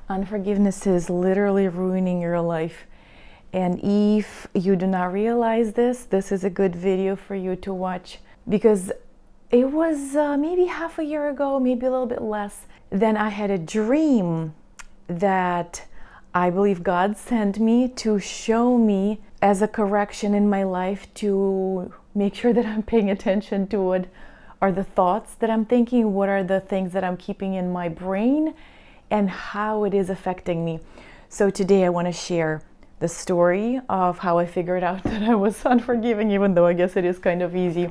Unforgiveness is literally ruining your life. And if you do not realize this, this is a good video for you to watch, because it was maybe half a year ago, maybe a little bit less, then I had a dream that I believe God sent me to show me as a correction in my life, to make sure that I'm paying attention to what are the thoughts that I'm thinking, what are the things that I'm keeping in my brain, and how it is affecting me. So today I want to share the story of how I figured out that I was unforgiving, even though I guess it is kind of easy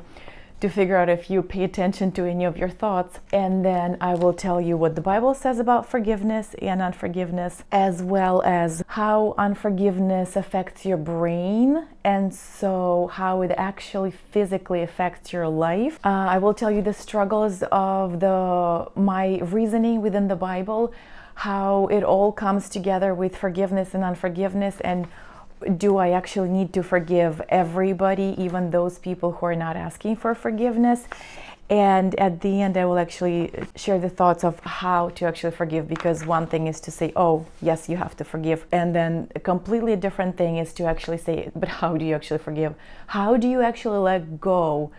to figure out if you pay attention to any of your thoughts. And then I will tell you what the Bible says about forgiveness and unforgiveness, as well as how unforgiveness affects your brain, and so how it actually physically affects your life. I will tell you the struggles of my reasoning within the Bible, how it all comes together with forgiveness and unforgiveness, and do I actually need to forgive everybody, even those people who are not asking for forgiveness? And at the end, I will actually share the thoughts of how to actually forgive, because one thing is to say, oh, yes, you have to forgive. And then a completely different thing is to actually say, but how do you actually forgive? How do you actually let go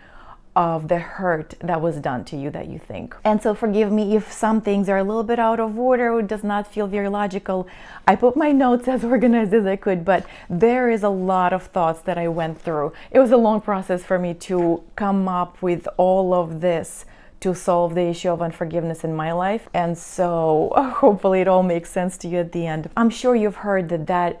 of the hurt that was done to you that you think? And so forgive me if some things are a little bit out of order or does not feel very logical. I put my notes as organized as I could, but there is a lot of thoughts that I went through. It was a long process for me to come up with all of this to solve the issue of unforgiveness in my life. And so hopefully it all makes sense to you at the end. I'm sure you've heard that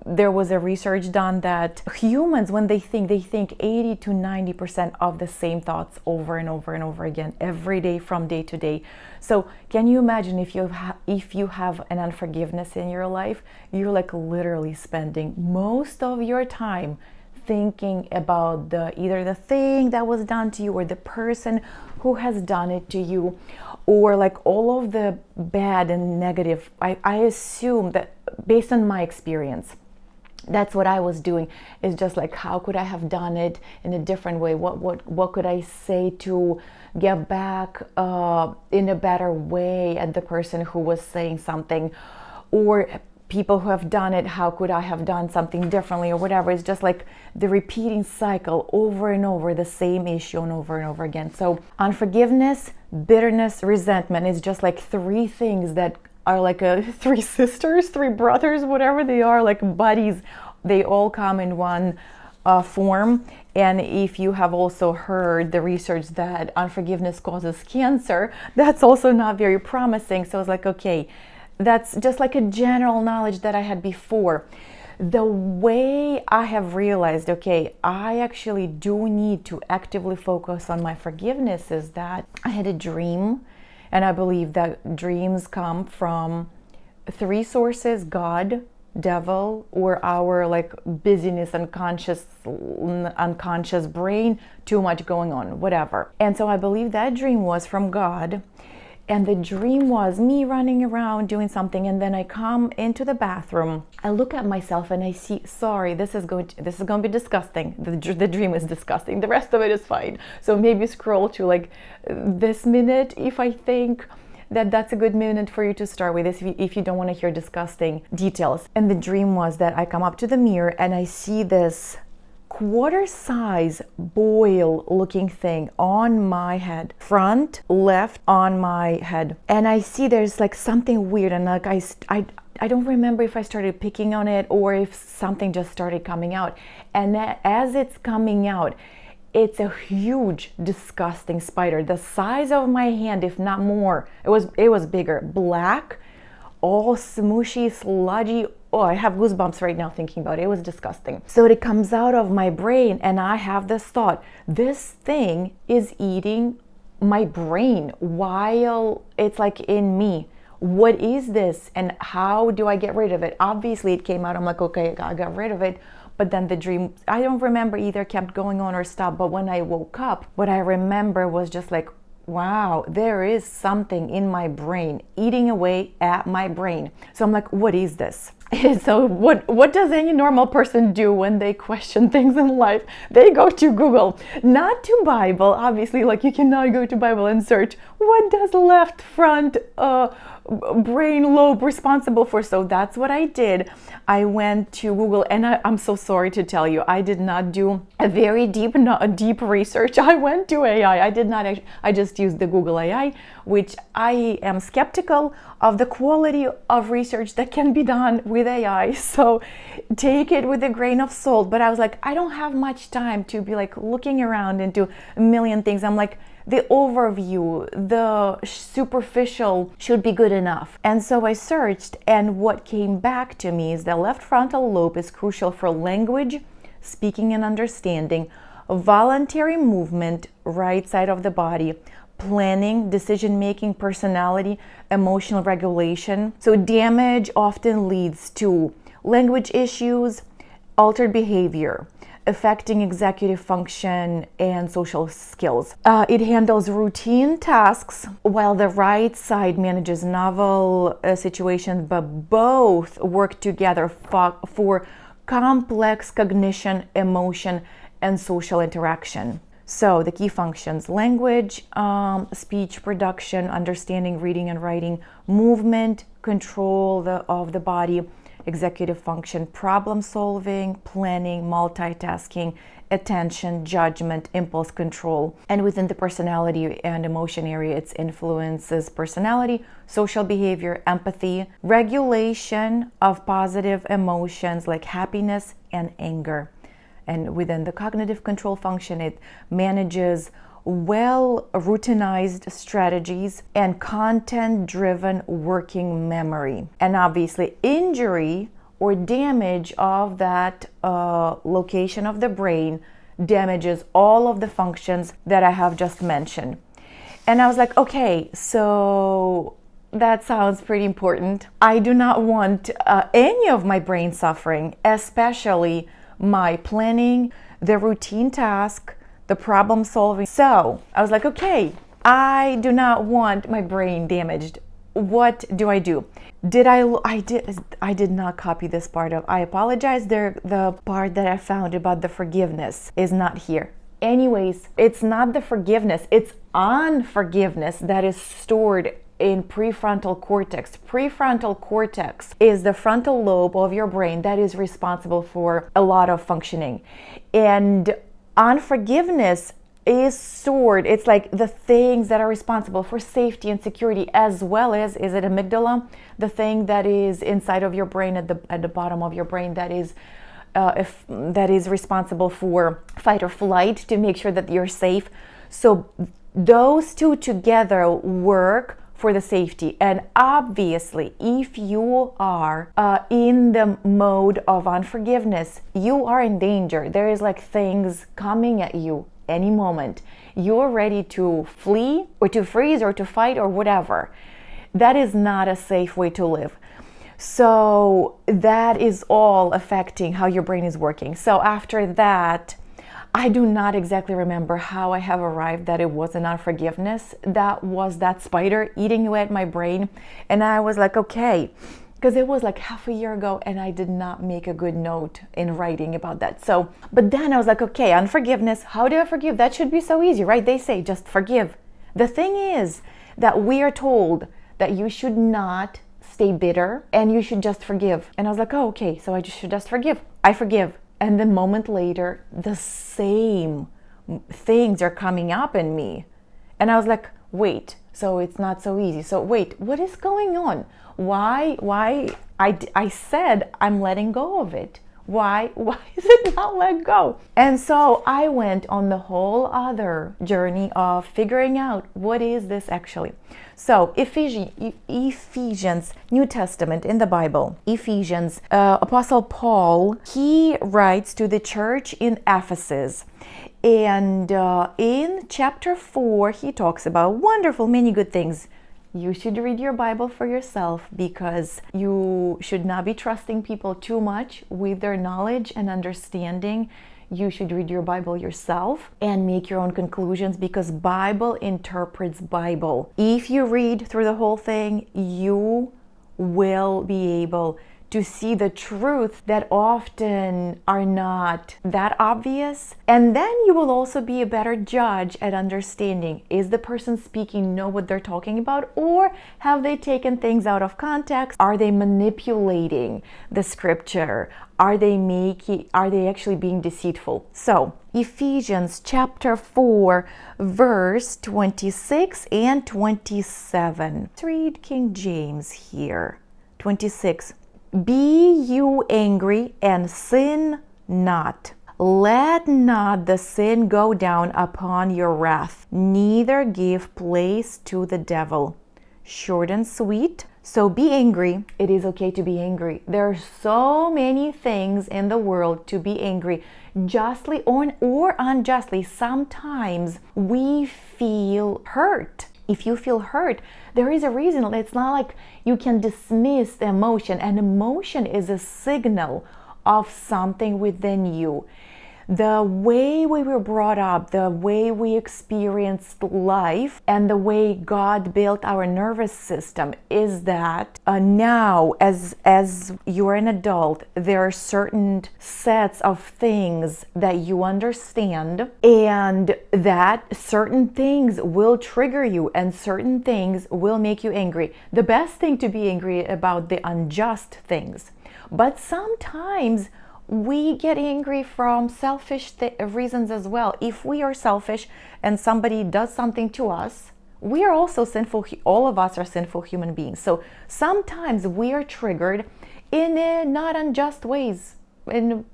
there was a research done that humans, when they think 80 to 90% of the same thoughts over and over and over again, every day, from day to day. So can you imagine if you have an unforgiveness in your life, you're like literally spending most of your time thinking about either the thing that was done to you, or the person who has done it to you, or like all of the bad and negative. I assume that, based on my experience, that's what I was doing, is just like, how could I have done it in a different way? What could I say to get back in a better way at the person who was saying something? Or people who have done it, how could I have done something differently, or whatever. It's just like the repeating cycle over and over, the same issue and over again. So unforgiveness, bitterness, resentment is just like three things that are like three sisters, three brothers, whatever they are, like buddies. They all come in one form. And if you have also heard the research that unforgiveness causes cancer, that's also not very promising. So it's like, okay, that's just like a general knowledge that I had before. The way I have realized, okay, I actually do need to actively focus on my forgiveness, is that I had a dream, and I believe that dreams come from three sources: God, devil, or our like busyness, unconscious brain, too much going on, whatever. And so I believe that dream was from God. And the dream was me running around doing something, and then I come into the bathroom. I look at myself and I see, sorry, this is going to be disgusting. The dream is disgusting. The rest of it is fine. So maybe scroll to like this minute if I think that's a good minute for you to start with this, if you don't want to hear disgusting details. And the dream was that I come up to the mirror and I see this quarter-size boil looking thing on my head, front left on my head, and I see there's like something weird, and like I don't remember if I started picking on it or if something just started coming out. And as it's coming out, it's a huge, disgusting spider, the size of my hand, if not more. It was bigger, black, all smooshy, sludgy. Oh, I have goosebumps right now thinking about it. It was disgusting. So it comes out of my brain, and I have this thought: this thing is eating my brain while it's like in me. What is this, and how do I get rid of it? Obviously it came out. I'm like, okay, I got rid of it. But then the dream, I don't remember either kept going on or stopped. But when I woke up, what I remember was just like, wow, there is something in my brain eating away at my brain. So I'm like, what is this? So what does any normal person do when they question things in life? They go to Google, not to Bible, obviously. Like, you cannot go to Bible and search, what does left front brain lobe responsible for. So that's what I did. I went to Google, and I'm so sorry to tell you, I did not do a very deep research. I went to AI. I did not actually, I just used the Google AI, which I am skeptical of the quality of research that can be done with AI. So take it with a grain of salt. But I was like, I don't have much time to be like looking around into a million things. I'm like, the overview, the superficial should be good enough. And so I searched, and what came back to me is the left frontal lobe is crucial for language, speaking and understanding, voluntary movement, right side of the body, planning, decision-making, personality, emotional regulation. So damage often leads to language issues, altered behavior, affecting executive function and social skills. It handles routine tasks while the right side manages novel situations, but both work together for complex cognition, emotion, and social interaction. So the key functions: language, speech production, understanding, reading and writing, movement, control of the body, executive function, problem solving, planning, multitasking, attention, judgment, impulse control. And within the personality and emotion area, it influences personality, social behavior, empathy, regulation of positive emotions like happiness and anger. And within the cognitive control function, it manages well routinized strategies and content-driven working memory. And obviously injury or damage of that location of the brain damages all of the functions that I have just mentioned. And I was like, okay, so that sounds pretty important. I do not want any of my brain suffering, especially my planning, the routine task, the problem solving. So I was like, okay, I do not want my brain damaged. What do I do? I did not copy this part of, I apologize. The part that I found about the forgiveness is not here. Anyways, it's not the forgiveness, it's unforgiveness that is stored in prefrontal cortex. Prefrontal cortex is the frontal lobe of your brain that is responsible for a lot of functioning. And unforgiveness is stored, it's like the things that are responsible for safety and security, as well as, is it amygdala, the thing that is inside of your brain, at the bottom of your brain, that is responsible for fight or flight, to make sure that you're safe. So those two together work for the safety. And obviously, if you are in the mode of unforgiveness, you are in danger. There is like things coming at you any moment. You're ready to flee or to freeze or to fight or whatever. That is not a safe way to live. So that is all affecting how your brain is working. So after that, I do not exactly remember how I have arrived that it wasn't unforgiveness. That was that spider eating away at my brain. And I was like, okay, because it was like half a year ago and I did not make a good note in writing about that. So, but then I was like, okay, unforgiveness, how do I forgive? That should be so easy, right? They say just forgive. The thing is that we are told that you should not stay bitter and you should just forgive. And I was like, oh, okay, so I should just forgive. I forgive. And the moment later, the same things are coming up in me. And I was like, wait, so it's not so easy. So wait, what is going on? Why I said I'm letting go of it. Why is it not let go? And so I went on the whole other journey of figuring out what is this actually. So Ephesians, New Testament in the Bible, Ephesians, Apostle Paul, he writes to the church in Ephesus. And in chapter 4, he talks about wonderful, many good things. You should read your Bible for yourself, because you should not be trusting people too much with their knowledge and understanding. You should read your Bible yourself and make your own conclusions, because Bible interprets Bible. If you read through the whole thing, you will be able to see the truth that often are not that obvious. And then you will also be a better judge at understanding, is the person speaking know what they're talking about, or have they taken things out of context? Are they manipulating the scripture? Are they actually being deceitful? So Ephesians chapter 4 verse 26 and 27. Let's read King James here. 26. Be you angry and sin not. Let not the sin go down upon your wrath, neither give place to the devil. Short and sweet. So be angry. It is okay to be angry. There are so many things in the world to be angry, justly or unjustly. Sometimes we feel hurt. If you feel hurt, there is a reason. It's not like you can dismiss the emotion. An emotion is a signal of something within you. The way we were brought up, the way we experienced life, and the way God built our nervous system is that now, as you're an adult, there are certain sets of things that you understand, and that certain things will trigger you, and certain things will make you angry. The best thing to be angry about the unjust things, but sometimes we get angry from selfish reasons as well. If we are selfish and somebody does something to us, we are also sinful. All of us are sinful human beings. So sometimes we are triggered in not unjust ways, and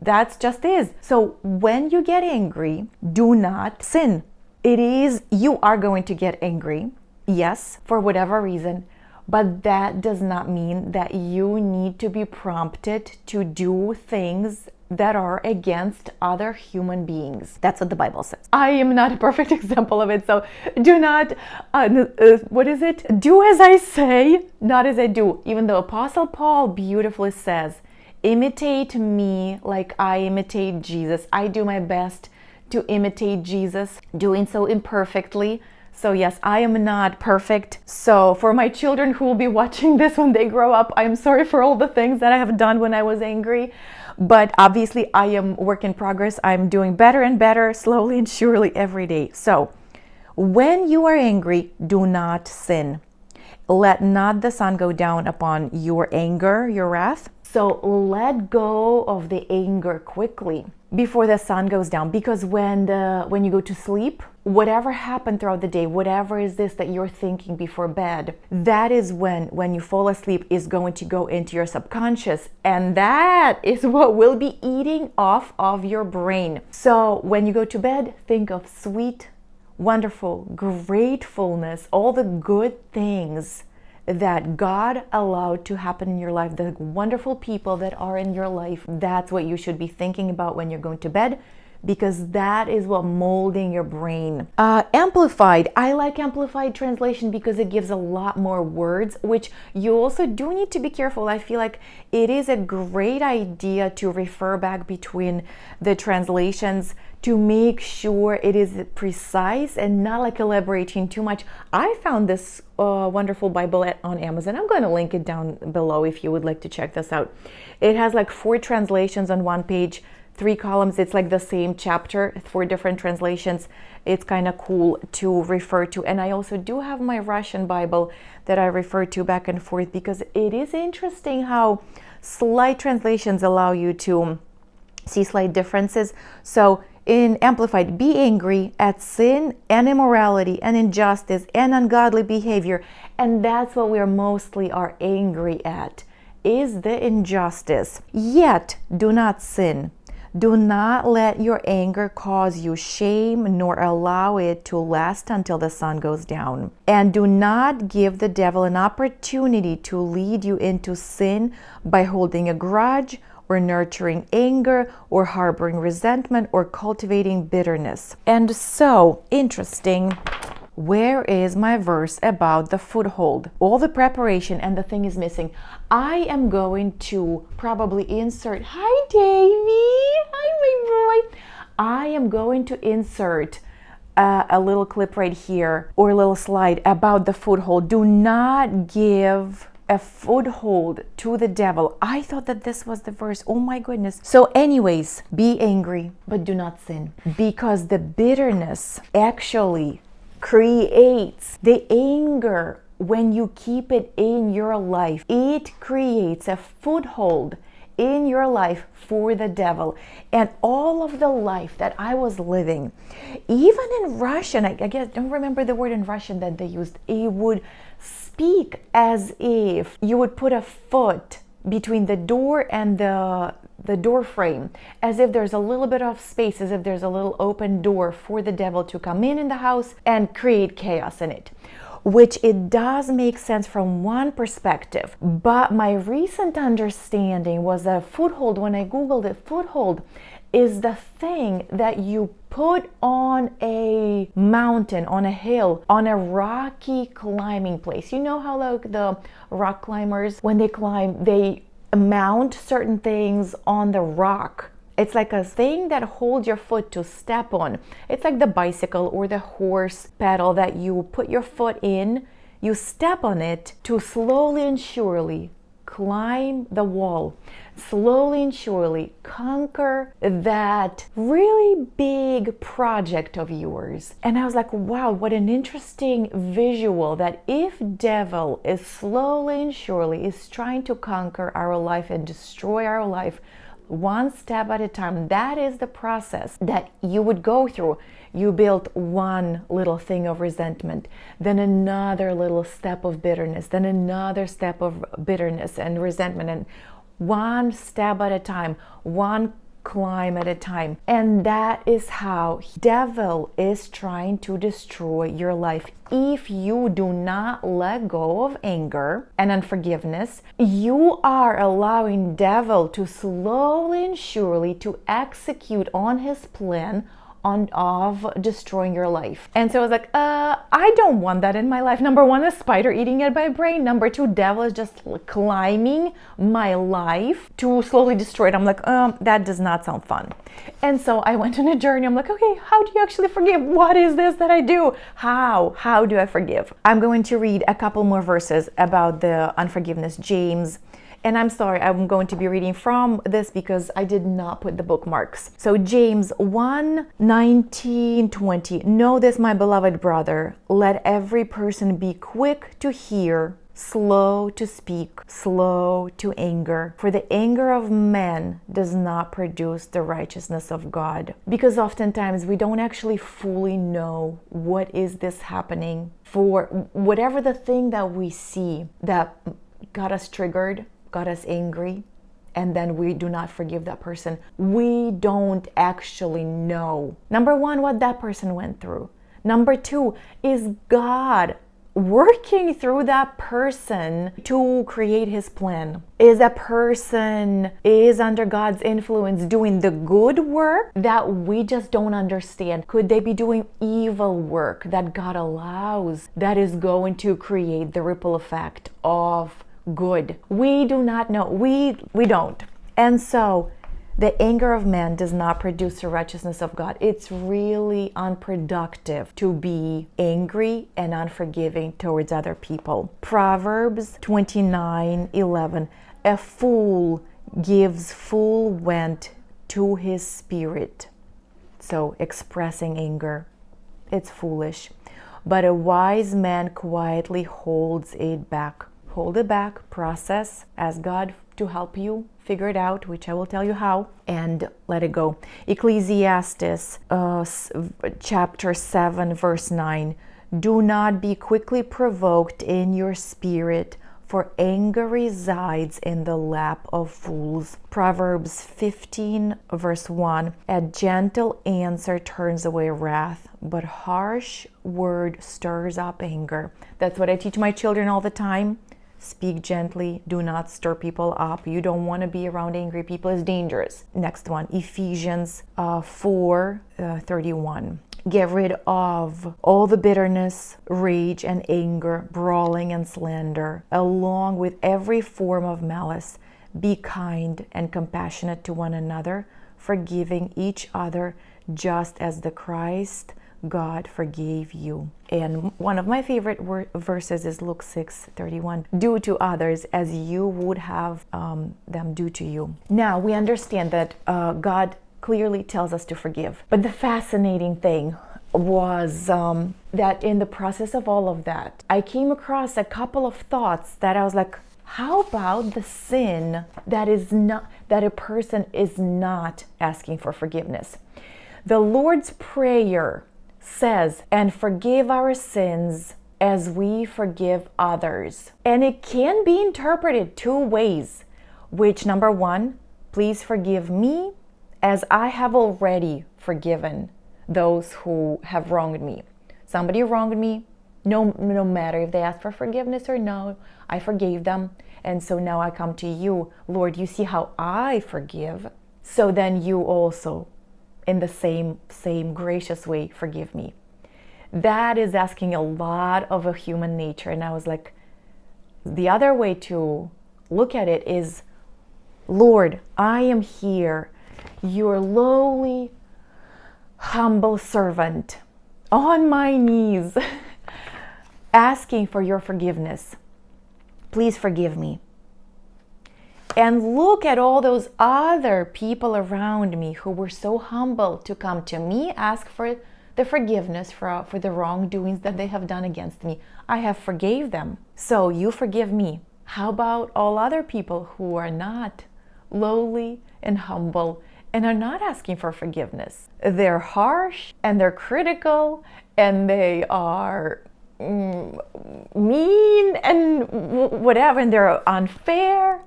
that's just is. So when you get angry, do not sin. You are going to get angry, yes, for whatever reason. But that does not mean that you need to be prompted to do things that are against other human beings. That's what the Bible says. I am not a perfect example of it, so do not, do as I say, not as I do. Even though Apostle Paul beautifully says, imitate me like I imitate Jesus. I do my best to imitate Jesus, doing so imperfectly. So yes, I am not perfect. So for my children who will be watching this when they grow up, I'm sorry for all the things that I have done when I was angry. But obviously I am work in progress. I'm doing better and better, slowly and surely every day. So when you are angry, do not sin. Let not the sun go down upon your anger, your wrath. So let go of the anger quickly before the sun goes down, because when you go to sleep, whatever happened throughout the day, whatever is this that you're thinking before bed, that is when you fall asleep is going to go into your subconscious, and that is what will be eating off of your brain. So when you go to bed, think of sweet, wonderful, gratefulness, all the good things that God allowed to happen in your life, the wonderful people that are in your life. That's what you should be thinking about when you're going to bed, because that is what molding your brain. Amplified. I like Amplified translation because it gives a lot more words, which you also do need to be careful. I feel like it is a great idea to refer back between the translations to make sure it is precise and not like elaborating too much. I found this wonderful Bible on Amazon. I'm going to link it down below if you would like to check this out. It has like 4 translations on one page, 3 columns. It's like the same chapter, 4 different translations. It's kind of cool to refer to. And I also do have my Russian Bible that I refer to back and forth, because it is interesting how slight translations allow you to see slight differences. So in Amplified, be angry at sin and immorality and injustice and ungodly behavior. And that's what we are mostly are angry at, is the injustice. Yet do not sin. Do not let your anger cause you shame, nor allow it to last until the sun goes down. And do not give the devil an opportunity to lead you into sin by holding a grudge, or nurturing anger, or harboring resentment, or cultivating bitterness. And so, interesting. Where is my verse about the foothold? All the preparation and the thing is missing. I am going to probably insert, hi Davy, hi my boy. I am going to insert a little clip right here, or a little slide about the foothold. Do not give a foothold to the devil. I thought that this was the verse. Oh my goodness. So anyways, be angry, but do not sin, because the bitterness actually creates the anger. When you keep it in your life, it creates a foothold in your life for the devil. And all of the life that I was living, even in Russian, I guess, don't remember the word in Russian that they used, it would speak as if you would put a foot between the door and the door frame, as if there's a little bit of space, as if there's a little open door for the devil to come in the house and create chaos in it. Which it does make sense from one perspective, but my recent understanding was that foothold, when I googled it, foothold is the thing that you put on a mountain, on a hill, on a rocky climbing place. You know how like the rock climbers, when they climb, they mount certain things on the rock. It's like a thing that holds your foot to step on. It's like the bicycle or the horse pedal that you put your foot in, you step on it to slowly and surely climb the wall, slowly and surely conquer that really big project of yours. And I was like, wow, what an interesting visual, that if devil is slowly and surely is trying to conquer our life and destroy our life, one step at a time. That is the process that you would go through. You built one little thing of resentment, then another little step of bitterness, then another step of bitterness and resentment, and one step at a time, one climb at a time. And that is how devil is trying to destroy your life. If you do not let go of anger and unforgiveness, you are allowing devil to slowly and surely to execute on his plan of destroying your life. And so I was like, I don't want that in my life. Number one, a spider eating at my brain. Number two, devil is just climbing my life to slowly destroy it. I'm like, that does not sound fun. And so I went on a journey. I'm like, okay, how do you actually forgive? What is this that I do? How do I forgive? I'm going to read a couple more verses about the unforgiveness. James. And I'm sorry, I'm going to be reading from this because I did not put the bookmarks. So James 1:19-20. Know this, my beloved brother, let every person be quick to hear, slow to speak, slow to anger. For the anger of men does not produce the righteousness of God. Because oftentimes we don't actually fully know what is this happening. For whatever the thing that we see that got us triggered, got us angry, and then we do not forgive that person, we don't actually know, number one, what that person went through. Number two, is God working through that person to create his plan? Is that person is under God's influence doing the good work that we just don't understand? Could they be doing evil work that God allows that is going to create the ripple effect of good? We do not know. We don't. And so the anger of man does not produce the righteousness of God. It's really unproductive to be angry and unforgiving towards other people. Proverbs 29:11. A fool gives full vent to his spirit. So expressing anger, it's foolish. But a wise man quietly holds it back. Hold it back, process, ask God to help you figure it out, which I will tell you how, and let it go. Ecclesiastes chapter 7, verse 9. Do not be quickly provoked in your spirit, for anger resides in the lap of fools. Proverbs 15, verse 1. A gentle answer turns away wrath, but harsh word stirs up anger. That's what I teach my children all the time. Speak gently, do not stir people up. You don't want to be around angry people, it's dangerous. Next one, Ephesians 4:31. Get rid of all the bitterness, rage and anger, brawling and slander, along with every form of malice. Be kind and compassionate to one another, forgiving each other, just as the Christ God forgave you. And one of my favorite verses is Luke 6:31. Do to others as you would have them do to you. Now we understand that God clearly tells us to forgive. But the fascinating thing was that in the process of all of that, I came across a couple of thoughts that I was like, how about the sin that a person is not asking for forgiveness? The Lord's Prayer says, and forgive our sins as we forgive others. And it can be interpreted two ways, which number one, please forgive me as I have already forgiven those who have wronged me. Somebody wronged me, no matter if they ask for forgiveness or no, I forgave them. And so now I come to you, Lord, you see how I forgive. So then you also, in the same gracious way, forgive me. That is asking a lot of a human nature. And I was like, the other way to look at it is, Lord, I am here, your lowly, humble servant, on my knees, asking for your forgiveness. Please forgive me. And look at all those other people around me who were so humble to come to me, ask for the forgiveness for the wrongdoings that they have done against me. I have forgave them. So you forgive me. How about all other people who are not lowly and humble and are not asking for forgiveness? They're harsh and they're critical and they are mean and whatever, and they're unfair.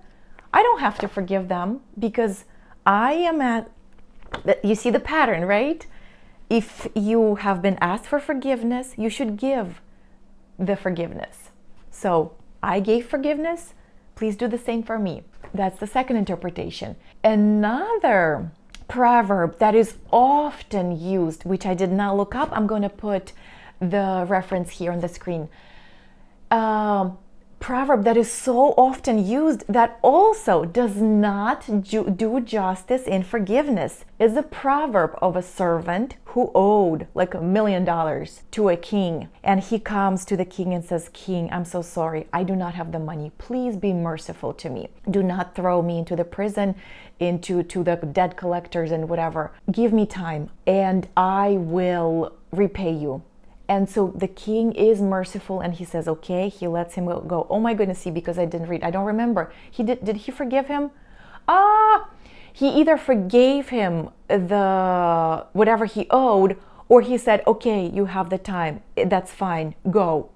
I don't have to forgive them because I am you see the pattern, right? If you have been asked for forgiveness, you should give the forgiveness. So I gave forgiveness, please do the same for me. That's the second interpretation. Another proverb that is often used, which I did not look up, I'm going to put the reference here on the screen. Proverb that is so often used that also does not do justice in forgiveness is the proverb of a servant who owed like $1 million to a king. And he comes to the king and says, King, I'm so sorry. I do not have the money. Please be merciful to me. Do not throw me into the prison, to the debt collectors and whatever. Give me time and I will repay you. And so the king is merciful and he says, okay, he lets him go. Oh my goodness, see, because I didn't read, I don't remember. Did he forgive him? He either forgave him the whatever he owed, or he said, okay, you have the time. That's fine. Go,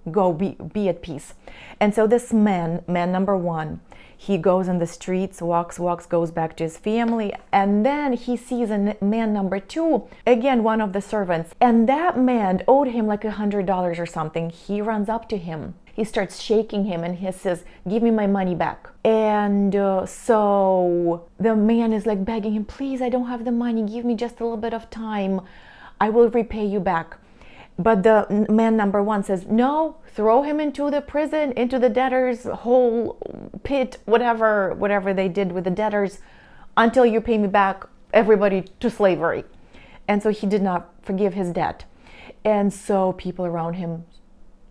be at peace. And so this man number one, he goes in the streets, walks, goes back to his family. And then he sees a man number two, again, one of the servants. And that man owed him like $100 or something. He runs up to him. He starts shaking him and he says, give me my money back. And so the man is like begging him, please, I don't have the money. Give me just a little bit of time. I will repay you back. But the man number one says, no, throw him into the prison, into the debtor's hole, pit, whatever they did with the debtors, until you pay me back, everybody to slavery. And so he did not forgive his debt. And so people around him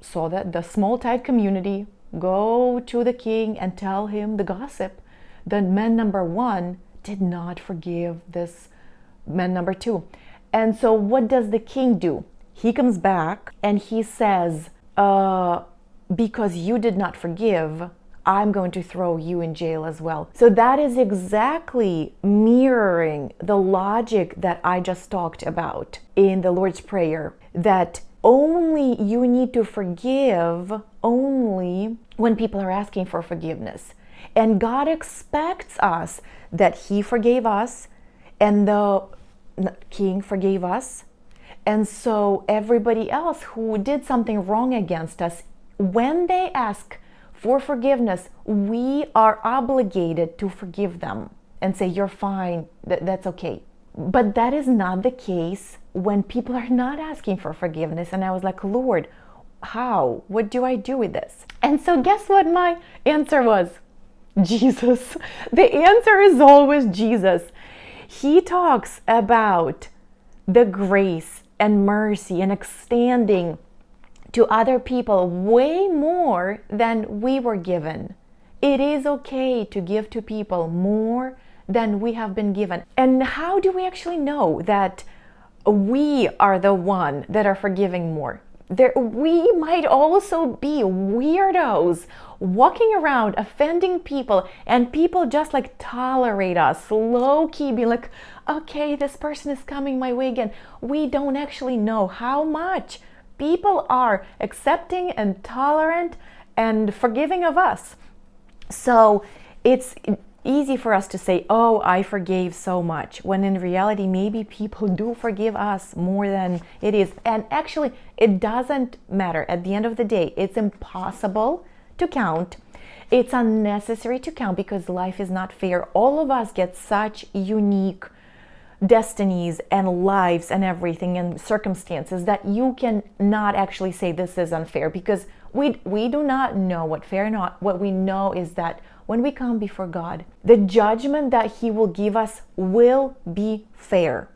saw that, the small tight community, go to the king and tell him the gossip. The man number one did not forgive this man number two. And so what does the king do? He comes back and he says, because you did not forgive, I'm going to throw you in jail as well. So that is exactly mirroring the logic that I just talked about in the Lord's Prayer, that only you need to forgive only when people are asking for forgiveness. And God expects us that He forgave us and the king forgave us. And so everybody else who did something wrong against us, when they ask for forgiveness, we are obligated to forgive them and say, you're fine, that's okay. But that is not the case when people are not asking for forgiveness. And I was like, Lord, how? What do I do with this? And so guess what my answer was? Jesus. The answer is always Jesus. He talks about the grace and mercy and extending to other people way more than we were given. It is okay to give to people more than we have been given. And how do we actually know that we are the one that are forgiving more? We might also be weirdos walking around offending people, and people just like tolerate us low-key, be like, okay, this person is coming my way again. We don't actually know how much people are accepting and tolerant and forgiving of us. So it's easy for us to say, oh, I forgave so much, when in reality, maybe people do forgive us more than it is. And actually, it doesn't matter. At the end of the day, it's impossible to count. It's unnecessary to count because life is not fair. All of us get such unique destinies and lives and everything and circumstances that you can not actually say this is unfair, because we do not know what fair and not. What we know is that when we come before God, the judgment that He will give us will be fair.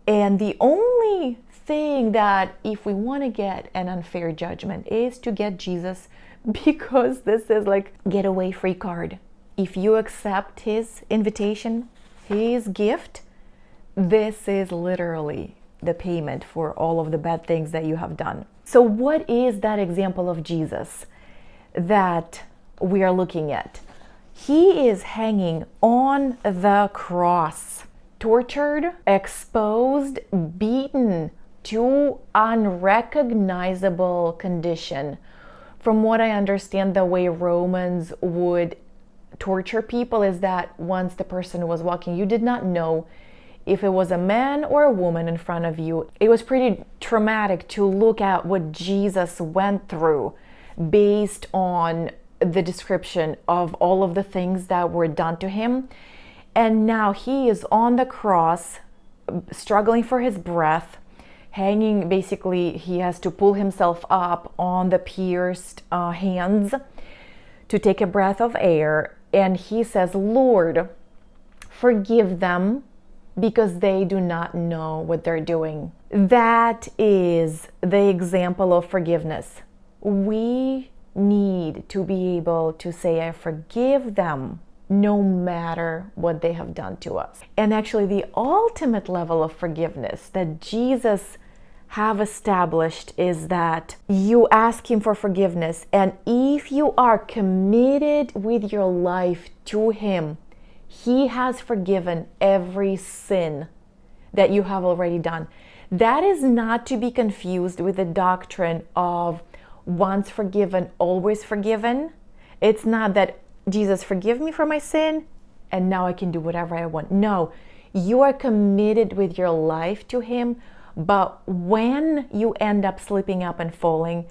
And the only thing that, if we want to get an unfair judgment, is to get Jesus, because this is like getaway free card. If you accept His invitation, His gift, this is literally the payment for all of the bad things that you have done. So what is that example of Jesus that we are looking at? He is hanging on the cross, tortured, exposed, beaten to unrecognizable condition. From what I understand, the way Romans would torture people is that once the person was walking, you did not know if it was a man or a woman in front of you. It was pretty traumatic to look at what Jesus went through based on the description of all of the things that were done to him. And now he is on the cross, struggling for his breath, hanging. Basically, he has to pull himself up on the pierced hands to take a breath of air. And he says, Lord, forgive them, because they do not know what they're doing. That is the example of forgiveness. We need to be able to say, I forgive them, no matter what they have done to us. And actually, the ultimate level of forgiveness that Jesus have established is that you ask Him for forgiveness, and if you are committed with your life to Him, He has forgiven every sin that you have already done. That is not to be confused with the doctrine of once forgiven, always forgiven. It's not that Jesus, forgive me for my sin, and now I can do whatever I want. No, you are committed with your life to Him, but when you end up slipping up and falling,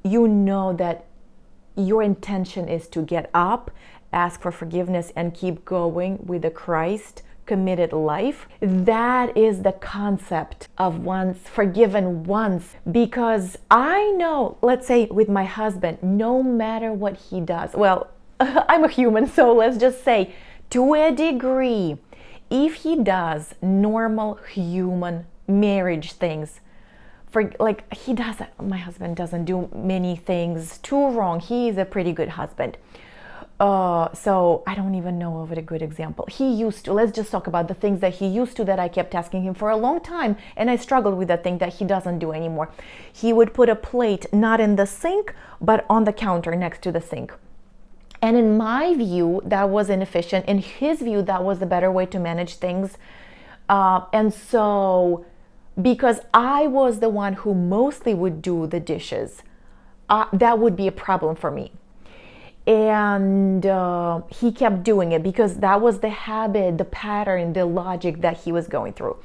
you know that your intention is to get up, ask for forgiveness, and keep going with the Christ committed life. That is the concept of once forgiven once. Because I know, let's say with my husband, no matter what he does, well, I'm a human, so let's just say to a degree, if he does normal human marriage things, for like my husband doesn't do many things too wrong. He is a pretty good husband. So I don't even know of a good example. He used to, let's just talk about the things that he used to that I kept asking him for a long time, and I struggled with that thing that he doesn't do anymore. He would put a plate not in the sink, but on the counter next to the sink. And in my view, that was inefficient. In his view, that was the better way to manage things. And so, because I was the one who mostly would do the dishes, that would be a problem for me. And he kept doing it because that was the habit, the pattern, the logic that he was going through.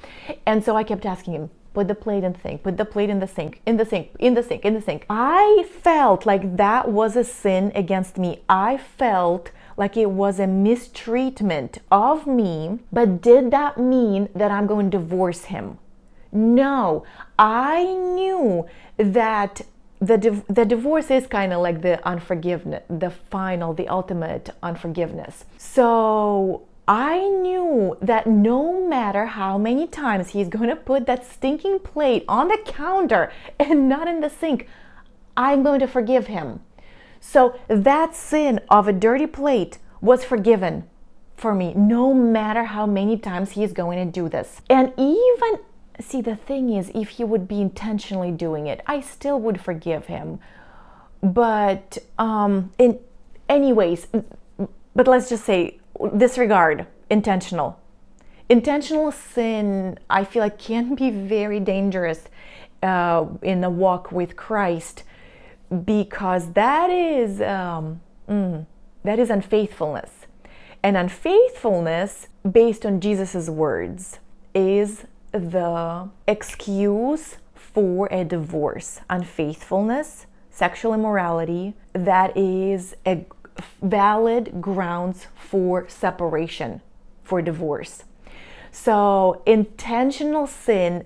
And so I kept asking him, put the plate in the sink, put the plate in the sink, in the sink, in the sink, in the sink. I felt like that was a sin against me. I felt like it was a mistreatment of me. But did that mean that I'm going to divorce him? No, I knew that the divorce is kind of like the unforgiveness, the ultimate unforgiveness. So I knew that no matter how many times he's going to put that stinking plate on the counter and not in the sink, I'm going to forgive him. So that sin of a dirty plate was forgiven for me, no matter how many times he is going to do this. And even, see, the thing is, if he would be intentionally doing it, I still would forgive him. But anyways, but let's just say, disregard intentional. Intentional sin, I feel like, can be very dangerous in the walk with Christ, because that is unfaithfulness. And unfaithfulness, based on Jesus's words, is the excuse for a divorce. Unfaithfulness, sexual immorality, that is a valid grounds for separation, for divorce. So intentional sin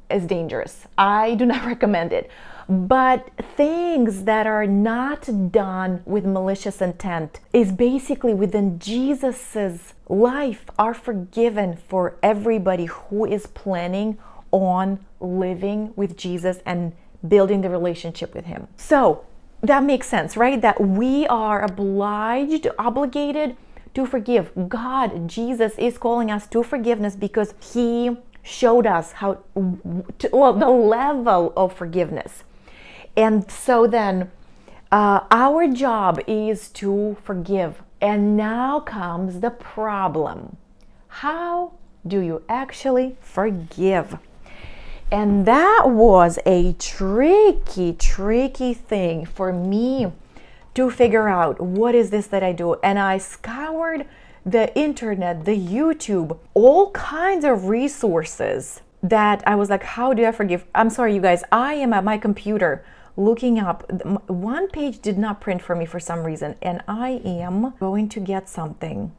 is dangerous. I do not recommend it. But things that are not done with malicious intent is basically within Jesus's life are forgiven for everybody who is planning on living with Jesus and building the relationship with him. So that makes sense, right? That we are obligated to forgive. God, Jesus is calling us to forgiveness because he showed us the level of forgiveness. And so then our job is to forgive. And now comes the problem. How do you actually forgive? And that was a tricky thing for me to figure out. What is this that I do? And I scoured the internet, the YouTube, all kinds of resources that I was like, how do I forgive? I'm sorry, you guys, I am at my computer looking up. One page did not print for me for some reason, and I am going to get something.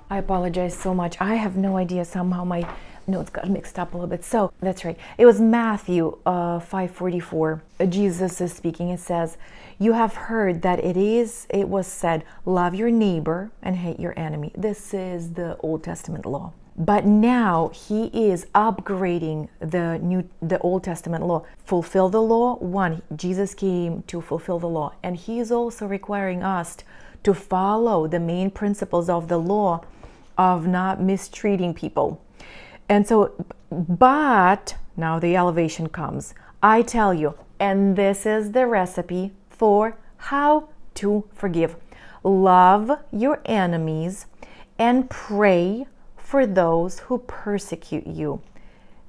I apologize so much. I have no idea. Somehow my notes got mixed up a little bit. So that's right. It was Matthew 5:44. Jesus is speaking. It says, "You have heard that it was said, love your neighbor and hate your enemy." This is the Old Testament law. But now he is upgrading the Old Testament law. Fulfill the law. One, Jesus came to fulfill the law. And he is also requiring us to follow the main principles of the law of not mistreating people. And so, but now the elevation comes. I tell you, and this is the recipe for how to forgive. Love your enemies and pray for those who persecute you,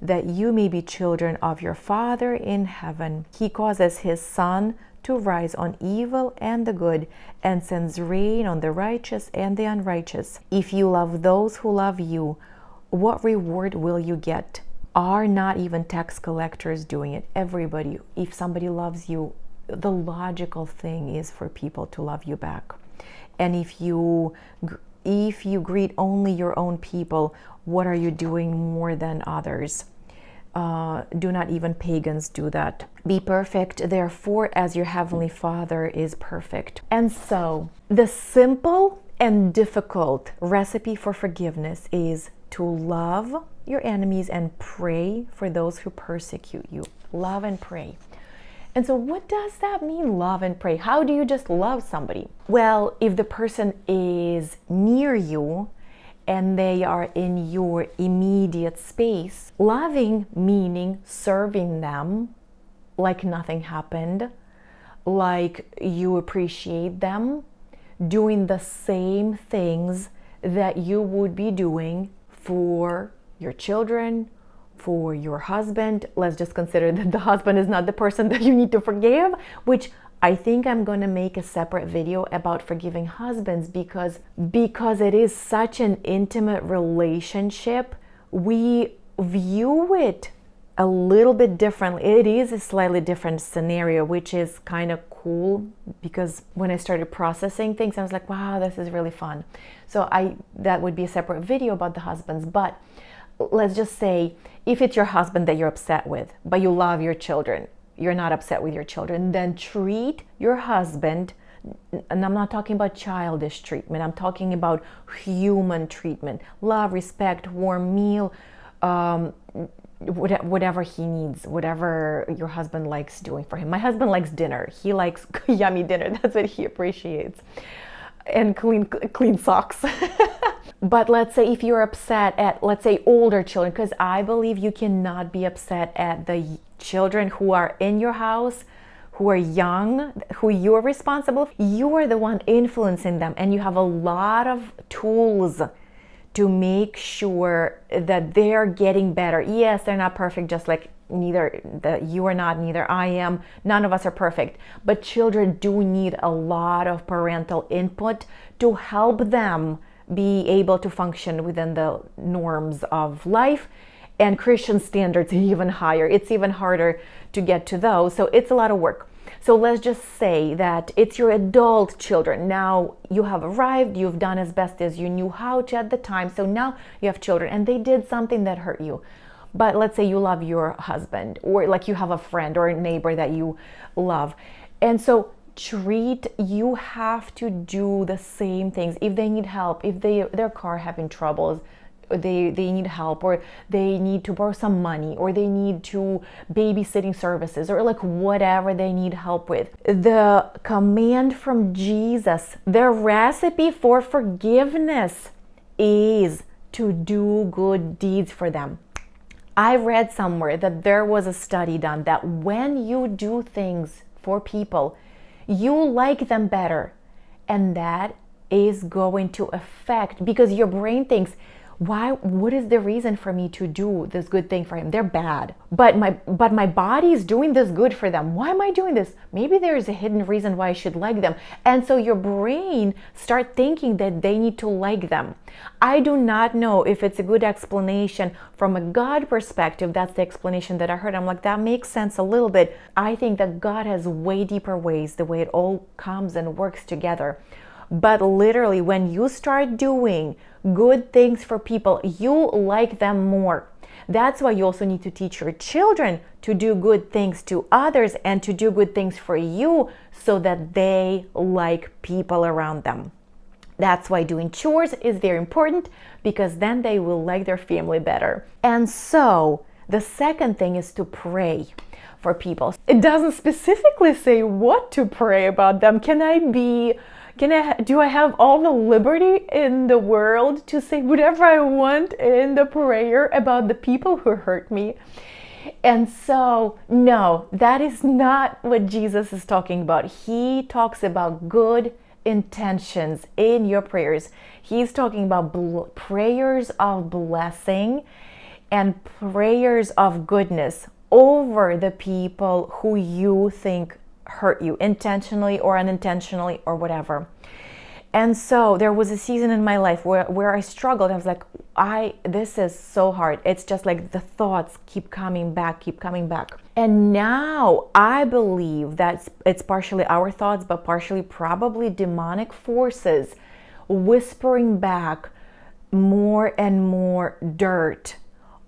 that you may be children of your Father in heaven. He causes his sun to rise on evil and the good, and sends rain on the righteous and the unrighteous. If you love those who love you, what reward will you get? Are not even tax collectors doing it? Everybody, if somebody loves you, the logical thing is for people to love you back. And if you greet only your own people, what are you doing more than others? Do not even pagans do that. Be perfect, therefore, as your heavenly Father is perfect. And so, the simple and difficult recipe for forgiveness is to love your enemies and pray for those who persecute you. Love and pray. And so what does that mean, love and pray? How do you just love somebody? Well, if the person is near you and they are in your immediate space, loving meaning serving them like nothing happened, like you appreciate them, doing the same things that you would be doing for your children, for your husband. Let's just consider that the husband is not the person that you need to forgive, which I think I'm going to make a separate video about forgiving husbands, because it is such an intimate relationship. We view it a little bit differently. It is a slightly different scenario, which is kind of cool, because when I started processing things, I was like, wow, this is really fun. So that would be a separate video about the husbands. But let's just say, if it's your husband that you're upset with, but you love your children, you're not upset with your children, then treat your husband and I'm not talking about childish treatment, I'm talking about human treatment, love, respect, warm meal, whatever he needs, whatever your husband likes doing for him. My husband likes dinner. He likes yummy dinner. That's what he appreciates. And clean socks. But let's say if you're upset at, let's say, older children, because I believe you cannot be upset at the children who are in your house, who are young, who you're responsible for. You are the one influencing them, and you have a lot of tools to make sure that they're getting better. Yes, they're not perfect, just like you are not, neither I am. None of us are perfect. But children do need a lot of parental input to help them be able to function within the norms of life, and Christian standards even higher. It's even harder to get to those. So it's a lot of work. So let's just say that it's your adult children. Now you have arrived, you've done as best as you knew how to at the time. So now you have children and they did something that hurt you. But let's say you love your husband, or like you have a friend or a neighbor that you love. And so you have to do the same things. If they need help, if their car having troubles, they need help, or they need to borrow some money, or they need to babysitting services, or like whatever they need help with. The command from Jesus, the recipe for forgiveness, is to do good deeds for them. I read somewhere that there was a study done that when you do things for people, you like them better, and that is going to affect, because your brain thinks, what is the reason for me to do this good thing for him? They're bad, but my body is doing this good for them. Why am I doing this? Maybe there is a hidden reason why I should like them. And so your brain start thinking that they need to like them. I do not know if it's a good explanation from a God perspective. That's the explanation that I heard. I'm like, that makes sense a little bit. I think that God has way deeper ways, the way it all comes and works together. But literally, when you start doing good things for people, you like them more. That's why you also need to teach your children to do good things to others and to do good things for you, so that they like people around them. That's why doing chores is very important, because then they will like their family better. And so the second thing is to pray for people. It doesn't specifically say what to pray about them. Do I have all the liberty in the world to say whatever I want in the prayer about the people who hurt me? And so, no, that is not what Jesus is talking about. He talks about good intentions in your prayers. He's talking about prayers of blessing and prayers of goodness over the people who you think hurt you, intentionally or unintentionally or whatever. And so there was a season in my life where I struggled. I was like, this is so hard. It's just like the thoughts keep coming back. And now I believe that it's partially our thoughts, but partially probably demonic forces whispering back more and more dirt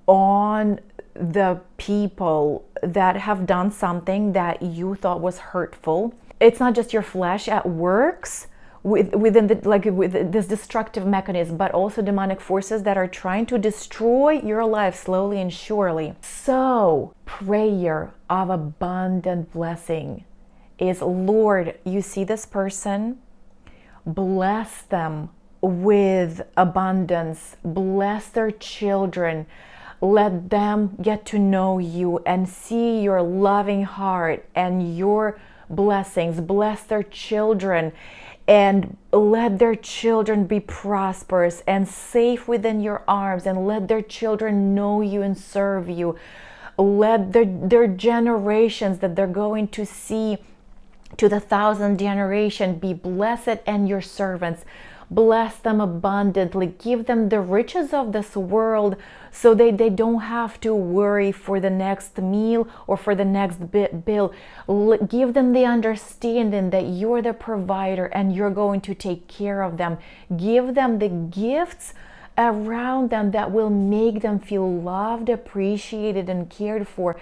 on the people that have done something that you thought was hurtful. It's not just your flesh at works within with this destructive mechanism, but also demonic forces that are trying to destroy your life slowly and surely. So prayer of abundant blessing is, Lord, you see this person, bless them with abundance, bless their children, let them get to know you and see your loving heart and your blessings. Bless their children and let their children be prosperous and safe within your arms, and let their children know you and serve you. Let their generations that they're going to see to the 1,000th generation be blessed, and your servants. Bless them abundantly. Give them the riches of this world, so they don't have to worry for the next meal or for the next bill. Give them the understanding that you're the provider and you're going to take care of them. Give them the gifts around them that will make them feel loved, appreciated, and cared for,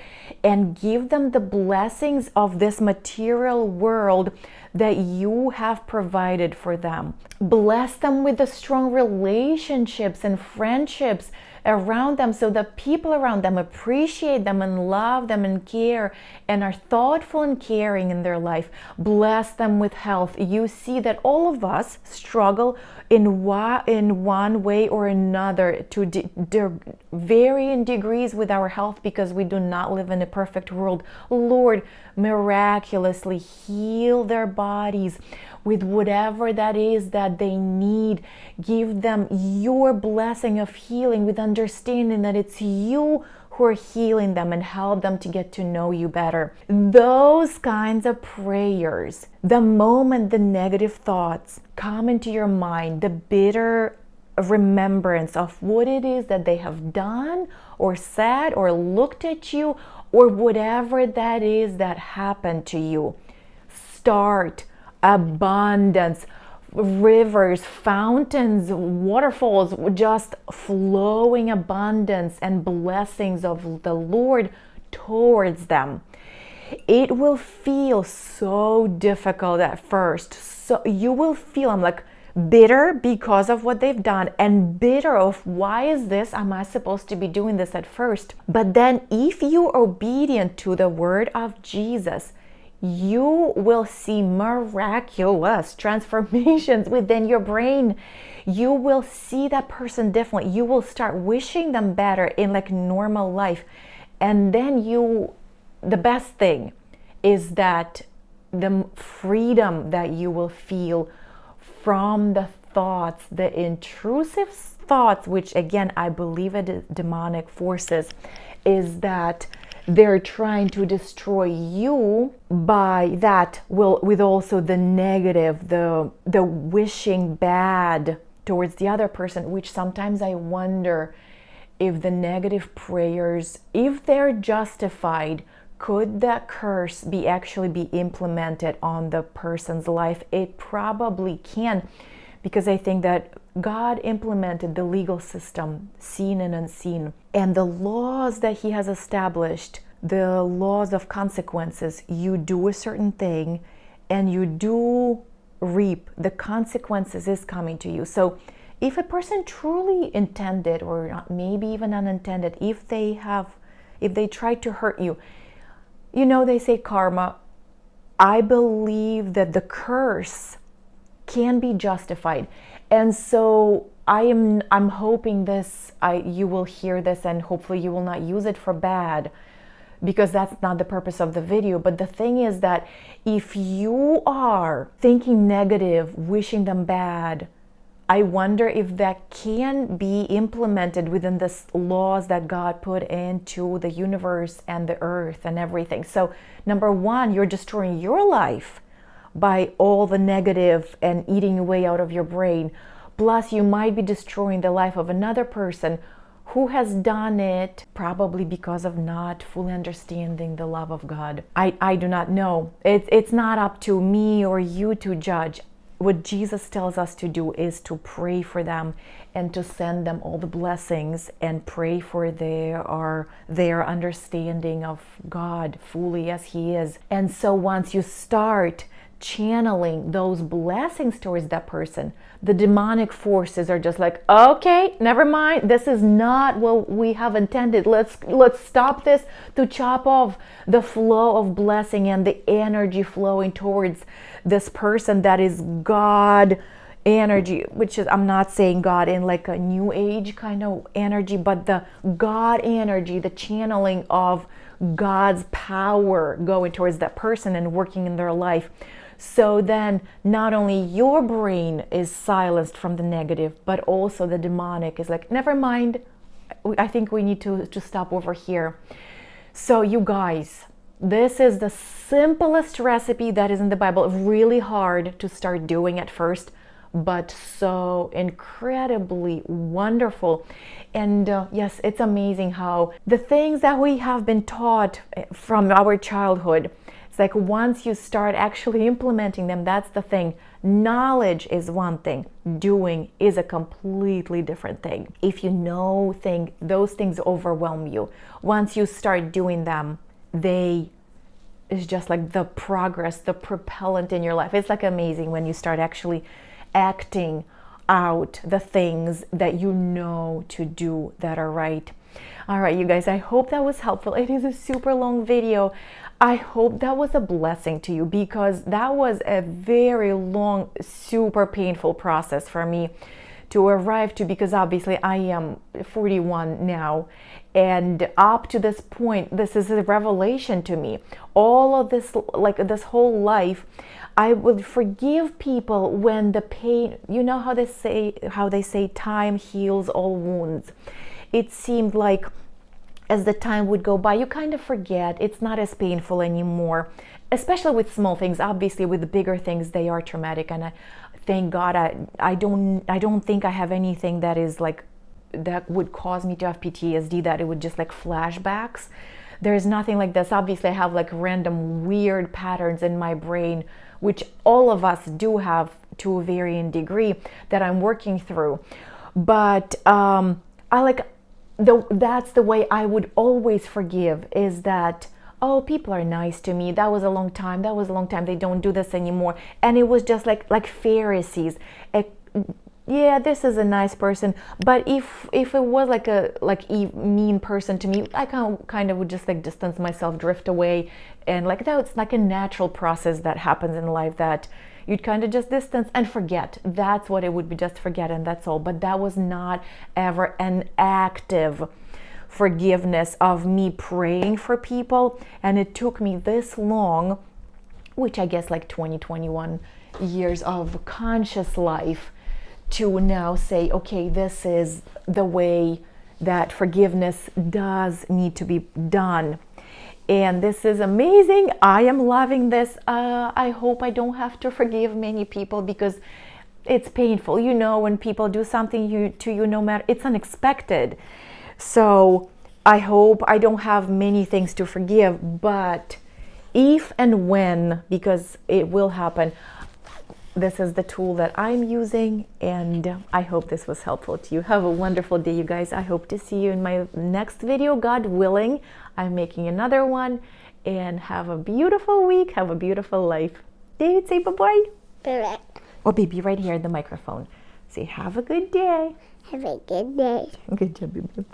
and give them the blessings of this material world that you have provided for them. Bless them with the strong relationships and friendships around them, so that people around them appreciate them and love them and care and are thoughtful and caring in their life. Bless them with health. You see that all of us struggle in one way or another to varying degrees with our health, because we do not live in a perfect world. Lord, miraculously heal their bodies with whatever that is that they need. Give them your blessing of healing, with understanding that it's you who are healing them, and help them to get to know you better. Those kinds of prayers, the moment the negative thoughts come into your mind, the bitter remembrance of what it is that they have done or said or looked at you, or whatever that is that happened to you, start abundance, rivers, fountains, waterfalls, just flowing abundance and blessings of the Lord towards them. It will feel so difficult at first. So you will feel, I'm like, bitter because of what they've done, and bitter of why is this, am I supposed to be doing this at first? But then if you're obedient to the word of Jesus, you will see miraculous transformations within your brain. You will see that person differently. You will start wishing them better in like normal life. And then the best thing is that the freedom that you will feel from the thoughts, the intrusive thoughts, which again, I believe it demonic forces, is that they're trying to destroy you. By that with also the negative, the wishing bad towards the other person, which sometimes I wonder if the negative prayers, if they're justified, could that curse actually be implemented on the person's life? It probably can, because I think that God implemented the legal system, seen and unseen, and the laws that He has established, the laws of consequences. You do a certain thing and you do reap. The consequences is coming to you. So if a person truly intended, or maybe even unintended, if they try to hurt you, you know, they say karma. I believe that the curse can be justified. And so I'm hoping you will hear this, and hopefully you will not use it for bad, because that's not the purpose of the video. But the thing is that if you are thinking negative, wishing them bad, I wonder if that can be implemented within the laws that God put into the universe and the earth and everything. So number one, you're destroying your life by all the negative and eating away out of your brain. Plus, you might be destroying the life of another person who has done it probably because of not fully understanding the love of God. I do not know. It's not up to me or you to judge. What Jesus tells us to do is to pray for them and to send them all the blessings, and pray for their understanding of God fully as He is. And so once you start channeling those blessings towards that person, the demonic forces are just like, okay, never mind, this is not what we have intended. Let's stop this, to chop off the flow of blessing and the energy flowing towards this person that is God energy, which is, I'm not saying God in like a new age kind of energy, but the God energy, the channeling of God's power going towards that person and working in their life. So then not only your brain is silenced from the negative, but also the demonic is like, never mind, I think we need to stop over here. So you guys, this is the simplest recipe that is in the Bible. Really hard to start doing at first, but so incredibly wonderful. And yes, it's amazing how the things that we have been taught from our childhood, it's like once you start actually implementing them, that's the thing. Knowledge is one thing, doing is a completely different thing. If you know those things overwhelm you. Once you start doing them, they is just like the progress, the propellant in your life. It's like amazing when you start actually acting out the things that you know to do that are right. All right, you guys, I hope that was helpful. It is a super long video. I hope that was a blessing to you, because that was a very long, super painful process for me to arrive to, because obviously I am 41 now, and up to this point, this is a revelation to me. All of this, like this whole life, I would forgive people when the pain, you know how they say time heals all wounds. It seemed like as the time would go by, you kind of forget. It's not as painful anymore, especially with small things. Obviously, with the bigger things, they are traumatic, and thank God I don't think I have anything that is like that would cause me to have PTSD, that it would just like flashbacks. There's nothing like this. Obviously, I have like random weird patterns in my brain, which all of us do have to a varying degree, that I'm working through. But that's the way I would always forgive, is that, oh, people are nice to me. That was a long time. They don't do this anymore. And it was just like Pharisees. Yeah, this is a nice person. But if it was like a mean person to me, I kind of would just like distance myself, drift away. And like that's like a natural process that happens in life, that you'd kind of just distance and forget. That's what it would be, just forget, and that's all. But that was not ever an active forgiveness of me praying for people. And it took me this long, which I guess like 21 years of conscious life, to now say, okay, this is the way that forgiveness does need to be done. And this is amazing. I am loving this. I hope I don't have to forgive many people, because it's painful. You know, when people do something to you, no matter, it's unexpected. So I hope I don't have many things to forgive, but if and when, because it will happen, this is the tool that I'm using, and I hope this was helpful to you. Have a wonderful day, you guys. I hope to see you in my next video, God willing. I'm making another one, and have a beautiful week. Have a beautiful life. David, say bye-bye. Bye-bye. Oh, baby, right here at the microphone. Say, have a good day. Have a good day. Good job, baby.